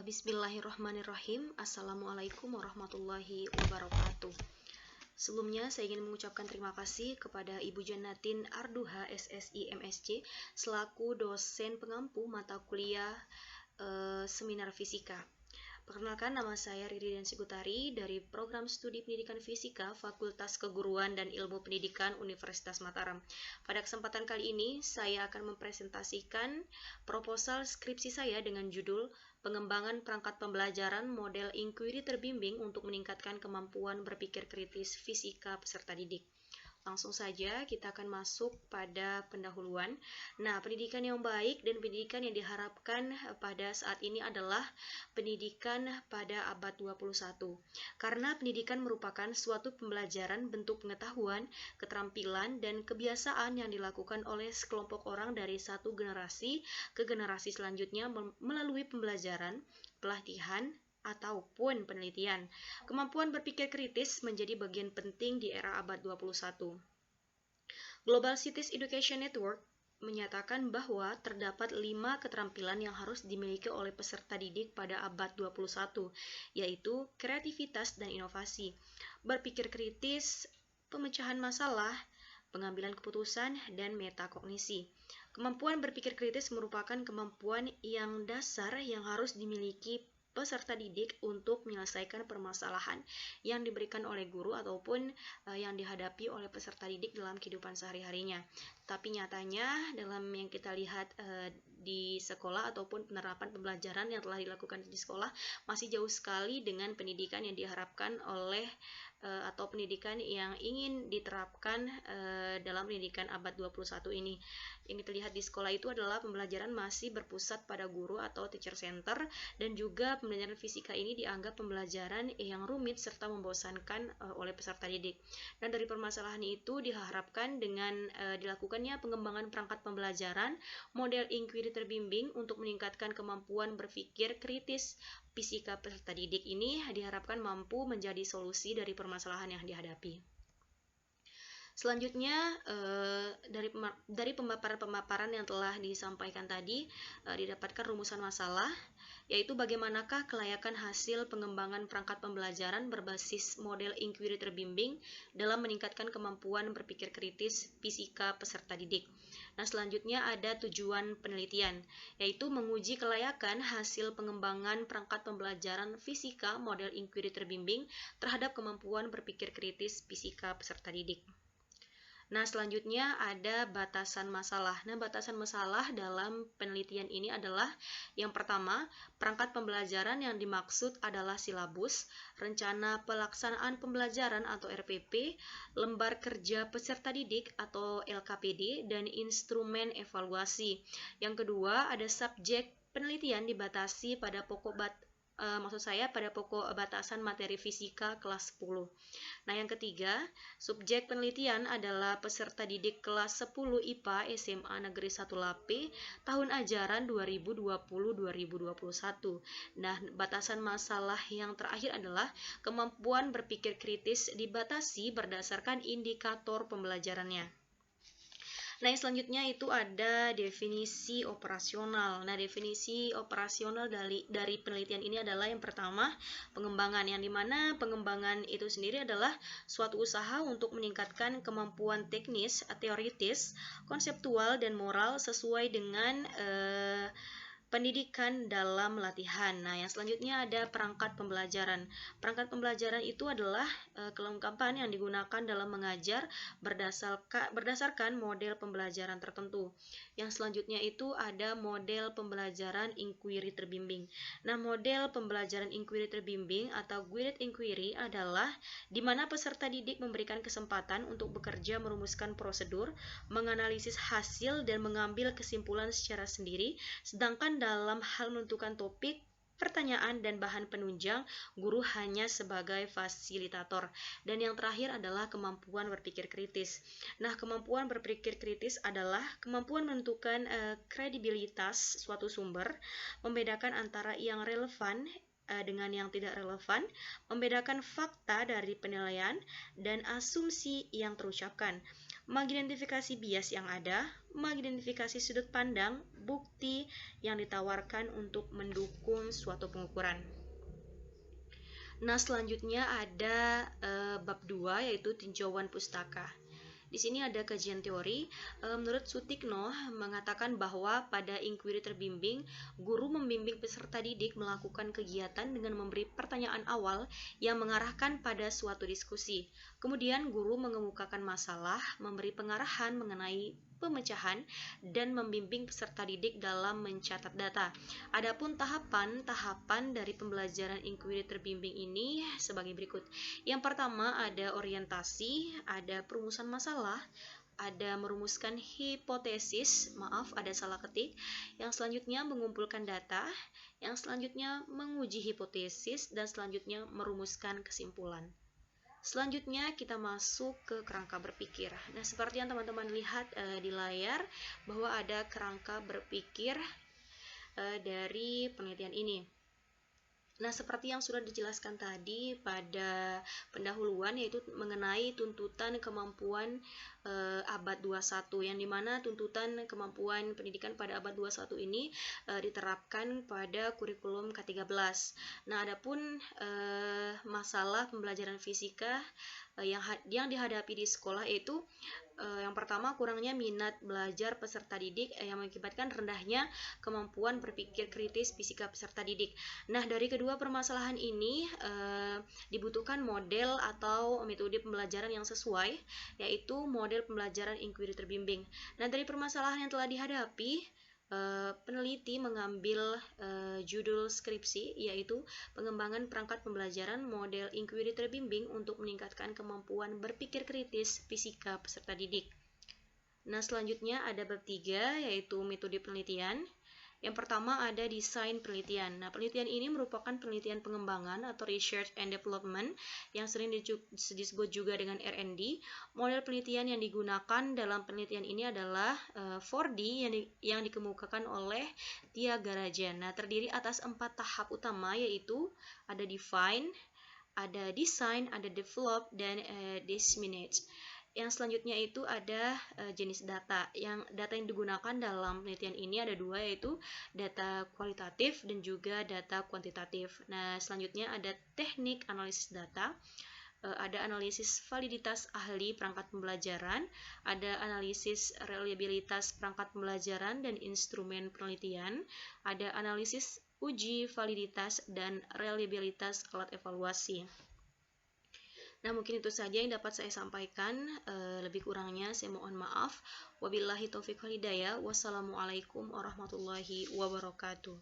Bismillahirrahmanirrahim. Assalamualaikum warahmatullahi wabarakatuh. Sebelumnya saya ingin mengucapkan terima kasih kepada Ibu Jannatin Arduha SSI MSc selaku dosen pengampu mata kuliah seminar fisika. Perkenalkan, nama saya Riri Densi Gutari dari Program Studi Pendidikan Fisika Fakultas Keguruan dan Ilmu Pendidikan Universitas Mataram. Pada kesempatan kali ini, saya akan mempresentasikan proposal skripsi saya dengan judul Pengembangan Perangkat Pembelajaran Model Inquiry Terbimbing untuk Meningkatkan Kemampuan Berpikir Kritis Fisika Peserta Didik. Langsung saja kita akan masuk pada pendahuluan. Nah, pendidikan yang baik dan pendidikan yang diharapkan pada saat ini adalah pendidikan pada abad 21. Karena pendidikan merupakan suatu pembelajaran bentuk pengetahuan, keterampilan, dan kebiasaan yang dilakukan oleh sekelompok orang dari satu generasi ke generasi selanjutnya melalui pembelajaran, pelatihan, ataupun penelitian. Kemampuan berpikir kritis menjadi bagian penting di era abad 21. Global Cities Education Network menyatakan bahwa terdapat 5 keterampilan yang harus dimiliki oleh peserta didik pada abad 21, yaitu kreativitas dan inovasi, berpikir kritis, pemecahan masalah, pengambilan keputusan, dan metakognisi. Kemampuan berpikir kritis merupakan kemampuan yang dasar yang harus dimiliki peserta didik untuk menyelesaikan permasalahan yang diberikan oleh guru ataupun yang dihadapi oleh peserta didik dalam kehidupan sehari-harinya. Tapi nyatanya dalam yang kita lihat di sekolah ataupun penerapan pembelajaran yang telah dilakukan di sekolah masih jauh sekali dengan pendidikan yang diharapkan oleh atau pendidikan yang ingin diterapkan dalam pendidikan abad 21 ini. Yang kita lihat di sekolah itu adalah pembelajaran masih berpusat pada guru atau teacher center, dan juga pembelajaran fisika ini dianggap pembelajaran yang rumit serta membosankan oleh peserta didik. Dan dari permasalahan itu diharapkan dengan dilakukannya pengembangan perangkat pembelajaran model inquiry terbimbing untuk meningkatkan kemampuan berpikir kritis fisika peserta didik ini diharapkan mampu menjadi solusi dari permasalahan yang dihadapi. Selanjutnya dari pemaparan-pemaparan yang telah disampaikan tadi didapatkan rumusan masalah, yaitu bagaimanakah kelayakan hasil pengembangan perangkat pembelajaran berbasis model inquiry terbimbing dalam meningkatkan kemampuan berpikir kritis fisika peserta didik. Nah, selanjutnya ada tujuan penelitian, yaitu menguji kelayakan hasil pengembangan perangkat pembelajaran fisika model inquiry terbimbing terhadap kemampuan berpikir kritis fisika peserta didik. Nah, selanjutnya ada batasan masalah. Nah, batasan masalah dalam penelitian ini adalah yang pertama, perangkat pembelajaran yang dimaksud adalah silabus, rencana pelaksanaan pembelajaran atau RPP, lembar kerja peserta didik atau LKPD, dan instrumen evaluasi. Yang kedua, ada subjek penelitian dibatasi pada pokok pada pokok batasan materi fisika kelas 10. Nah, yang ketiga, subjek penelitian adalah peserta didik kelas 10 IPA SMA Negeri 1 Lape tahun ajaran 2020-2021. Nah, batasan masalah yang terakhir adalah kemampuan berpikir kritis dibatasi berdasarkan indikator pembelajarannya. Nah, yang selanjutnya itu ada definisi operasional. Nah, definisi operasional dari penelitian ini adalah yang pertama, pengembangan, yang dimana pengembangan itu sendiri adalah suatu usaha untuk meningkatkan kemampuan teknis, teoritis, konseptual, dan moral sesuai dengan pendidikan dalam latihan. Nah, yang selanjutnya ada perangkat pembelajaran. Perangkat pembelajaran itu adalah kelengkapan yang digunakan dalam mengajar berdasarkan model pembelajaran tertentu. Yang selanjutnya itu ada model pembelajaran inquiry terbimbing. Nah, model pembelajaran inquiry terbimbing atau guided inquiry adalah di mana peserta didik memberikan kesempatan untuk bekerja merumuskan prosedur, menganalisis hasil, dan mengambil kesimpulan secara sendiri, sedangkan dalam hal menentukan topik, pertanyaan, dan bahan penunjang, guru hanya sebagai fasilitator. Dan yang terakhir adalah kemampuan berpikir kritis. Nah, kemampuan berpikir kritis adalah kemampuan menentukan kredibilitas suatu sumber, membedakan antara yang relevan dengan yang tidak relevan, membedakan fakta dari penilaian, dan asumsi yang terucapkan, mengidentifikasi bias yang ada, mengidentifikasi sudut pandang, bukti yang ditawarkan untuk mendukung suatu pengukuran. Nah, selanjutnya ada bab 2 yaitu tinjauan pustaka. Di sini ada kajian teori. Menurut Sutikno mengatakan bahwa pada inquiry terbimbing, guru membimbing peserta didik melakukan kegiatan dengan memberi pertanyaan awal yang mengarahkan pada suatu diskusi. Kemudian guru mengemukakan masalah, memberi pengarahan mengenai pemecahan, dan membimbing peserta didik dalam mencatat data. Adapun tahapan dari pembelajaran inquiry terbimbing ini sebagai berikut. Yang pertama ada orientasi, ada perumusan masalah, ada merumuskan hipotesis, ada salah ketik. Yang selanjutnya mengumpulkan data, yang selanjutnya menguji hipotesis, dan selanjutnya merumuskan kesimpulan. Selanjutnya kita masuk ke kerangka berpikir. Nah, seperti yang teman-teman lihat di layar bahwa ada kerangka berpikir dari penelitian ini. Nah, seperti yang sudah dijelaskan tadi pada pendahuluan, yaitu mengenai tuntutan kemampuan abad 21, yang dimana tuntutan kemampuan pendidikan pada abad 21 ini diterapkan pada kurikulum K13. Nah, adapun masalah pembelajaran fisika yang dihadapi di sekolah yaitu yang pertama, kurangnya minat belajar peserta didik yang mengakibatkan rendahnya kemampuan berpikir kritis fisika peserta didik. Nah, dari kedua permasalahan ini dibutuhkan model atau metode pembelajaran yang sesuai, yaitu model pembelajaran inquiry terbimbing. Nah, dari permasalahan yang telah dihadapi, peneliti mengambil judul skripsi, yaitu pengembangan perangkat pembelajaran model inquiry terbimbing untuk meningkatkan kemampuan berpikir kritis fisika peserta didik. Nah, selanjutnya ada bab 3, yaitu metode penelitian. Yang pertama ada desain penelitian. Nah, penelitian ini merupakan penelitian pengembangan atau research and development yang sering disebut juga dengan R&D. Model penelitian yang digunakan dalam penelitian ini adalah 4D yang dikemukakan oleh Tia Garajan. Nah, terdiri atas 4 tahap utama, yaitu ada define, ada design, ada develop, dan disseminate. Yang selanjutnya itu ada jenis data. Data yang digunakan dalam penelitian ini ada 2, yaitu data kualitatif dan juga data kuantitatif. Nah, selanjutnya ada teknik analisis data, ada analisis validitas ahli perangkat pembelajaran, ada analisis reliabilitas perangkat pembelajaran dan instrumen penelitian, ada analisis uji validitas dan reliabilitas alat evaluasi. Nah, mungkin itu saja yang dapat saya sampaikan. Lebih kurangnya saya mohon maaf. Wabillahi taufiq wal hidayah. Wassalamualaikum warahmatullahi wabarakatuh.